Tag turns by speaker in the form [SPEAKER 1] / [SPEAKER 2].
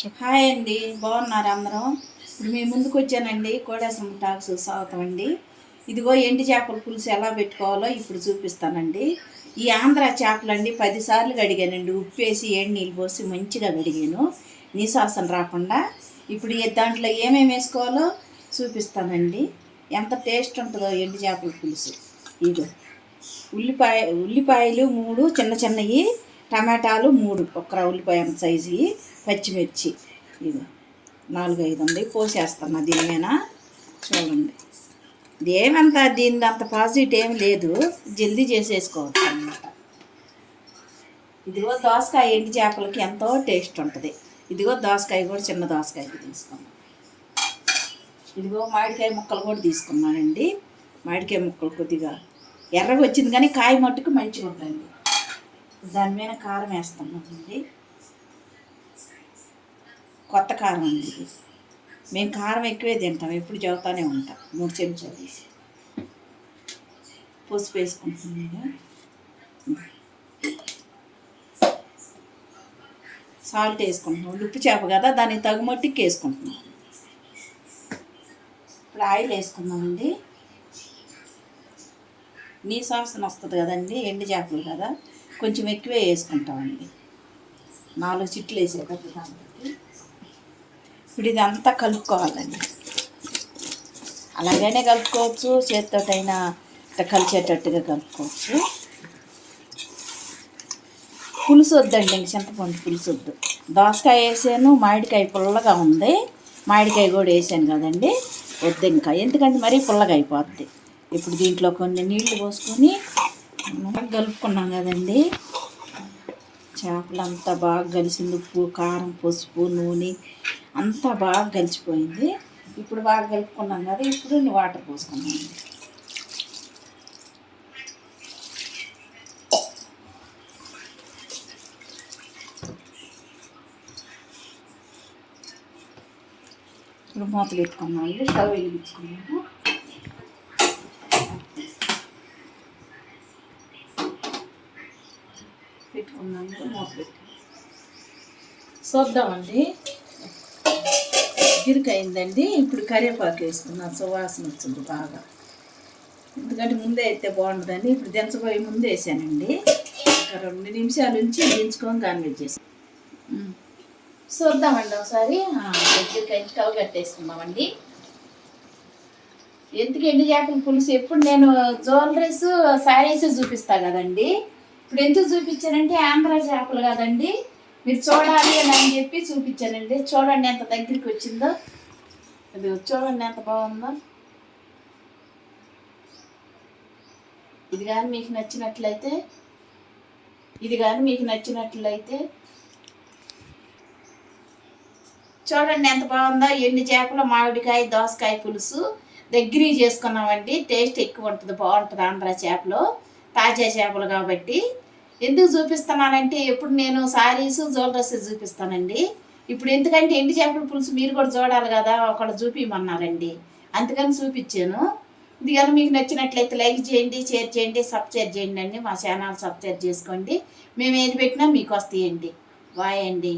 [SPEAKER 1] Hi అండి, బాగున్నారు అందరం. ఇప్పుడు మీ ముందుకు వచ్చానండి కోడేశ్వరం టాక్స్ స్వాగతం అండి. ఇదిగో ఎండి చేపల పులుసు ఎలా పెట్టుకోవాలో ఇప్పుడు చూపిస్తానండి. ఈ ఆంధ్ర చేపలండి 10 సార్లు కడిగానండి, ఉప్పేసి నీళ్ళు పోసి మంచిగా కడిగాను, నీసాసన రాకుండా. ఇప్పుడు దాంట్లో ఏమేమి వేసుకోవాలో చూపిస్తానండి. ఎంత టేస్ట్ ఉంటుందో ఎండి చేపల పులుసు. ఇదిగో ఉల్లిపాయలు 3 చిన్న చిన్నవి, టమాటాలు 3 ఒక్క ఉల్లిపాయ సైజు, పచ్చిమిర్చి ఇది 4-5 ఉంది, పోసేస్తున్నా దీని మీద. చూడండి, ఇదేమంతా దీని అంత పాజిటివ్ ఏం లేదు, జల్దీ చేసేసుకోవచ్చు అన్నమాట. ఇదిగో దోసకాయ ఎండి చేపలకి ఎంతో టేస్ట్ ఉంటుంది. ఇదిగో దోసకాయ కూడా చిన్న దోసకాయ తీసుకున్నాను. ఇదిగో మామిడికాయ ముక్కలు కూడా తీసుకున్నానండి. మామిడికాయ ముక్కలు కొద్దిగా ఎర్రగా వచ్చింది కానీ కాయ మట్టుకు మంచిగా ఉంటుంది. దాని మీద కారం వేస్తున్నామండి, కొత్త కారం అండి ఇది. మేము కారం ఎక్కువే తింటాం, ఎప్పుడు చదువుతూనే ఉంటాం. 3 చెంచాలు వేసి పసుపు వేసుకుంటున్నాము. సాల్ట్ వేసుకుంటున్నాం, ఉప్పు చేప కదా దానికి తగుమట్టికి వేసుకుంటున్నాం. ఇప్పుడు ఆయిల్ వేసుకున్నామండి. నీసాసన వస్తుంది కదండి, ఎండు చేపలు కదా, కొంచెం ఎక్కువే వేసుకుంటామండి. 4 చిట్లు వేసేటప్పుడు దానికి. ఇప్పుడు ఇదంతా కలుపుకోవాలండి. అలాగైనా కలుపుకోవచ్చు, చేతితోటైనా ఇట్లా కలిసేటట్టుగా కలుపుకోవచ్చు. పులుసు వద్దండి, ఇంక చింతపండు పులుసు వద్దు. దోసకాయ వేసాను, మామిడికాయ పుల్లగా ఉంది, మామిడికాయ కూడా వేసాను కదండి, వద్దు ఇంకా, ఎందుకంటే మరీ పుల్లగా అయిపోద్ది. ఇప్పుడు దీంట్లో కొన్ని నీళ్లు పోసుకొని కలుపుకున్నాం కదండి. చేపలంతా బాగా కలిసింది, ఉప్పు కారం పసుపు నూనె అంతా బాగా కలిసిపోయింది. ఇప్పుడు బాగా కలుపుకున్నాం కదా, ఇప్పుడు వాటర్ పోసుకున్నాం. ఇప్పుడు మూత పెట్టుకున్నాము, స్టవ్ వెలిగించుకున్నాము. పెట్టుకున్నాము, మూత పెట్టుకున్నాము. చూద్దామండి, గిరికైందండి. ఇప్పుడు కరివేపాకు వేసుకున్నాను, సువాసన వచ్చింది బాగా, ఎందుకంటే ముందే అయితే బాగుంటుందని. ఇప్పుడు దించబోయి ముందే వేసానండి. ఒక 2 నిమిషాల నుంచి దించుకొని గార్నిష్ చేసాను. చూద్దామండి ఒకసారి. దగ్గరికి స్టవ్ కట్టేసుకున్నామండి. ఎందుకు ఎండు చేపల పులుసు ఎప్పుడు నేను జ్యువెలరీస్ శారీస్ చూపిస్తా కదండి. ఇప్పుడు ఎందుకు చూపించానంటే ఆంధ్ర చేపలు కదండి, మీరు చూడాలి అని చెప్పి చూపించానండి. చూడండి ఎంత దగ్గరికి వచ్చిందో, అది చూడండి ఎంత బాగుందో. ఇది కానీ మీకు నచ్చినట్లయితే చూడండి ఎంత బాగుందో. ఎండు చేపలు మామిడికాయ దోసకాయ పులుసు దగ్గర చేసుకున్నామండి. టేస్ట్ ఎక్కువ ఉంటుంది, బాగుంటుంది. ఆంధ్ర చేపలు తాజా చేపలు కాబట్టి. ఎందుకు చూపిస్తున్నానంటే ఎప్పుడు నేను శారీస్ జ్యువెలరీస్ చూపిస్తానండి. ఇప్పుడు ఎందుకంటే ఎండు చేపల పులుసు మీరు కూడా చూడాలి కదా, ఒకళ్ళు చూపించమన్నారండి, అందుకని చూపించాను. ఇది కానీ మీకు నచ్చినట్లయితే లైక్ చేయండి, షేర్ చేయండి, సబ్స్క్రైబ్ చేయండి అండి. మా ఛానల్ సబ్స్క్రైబ్ చేసుకోండి. మేము ఏది పెట్టినా మీకు వస్తాయండి. బాయ్ అండి.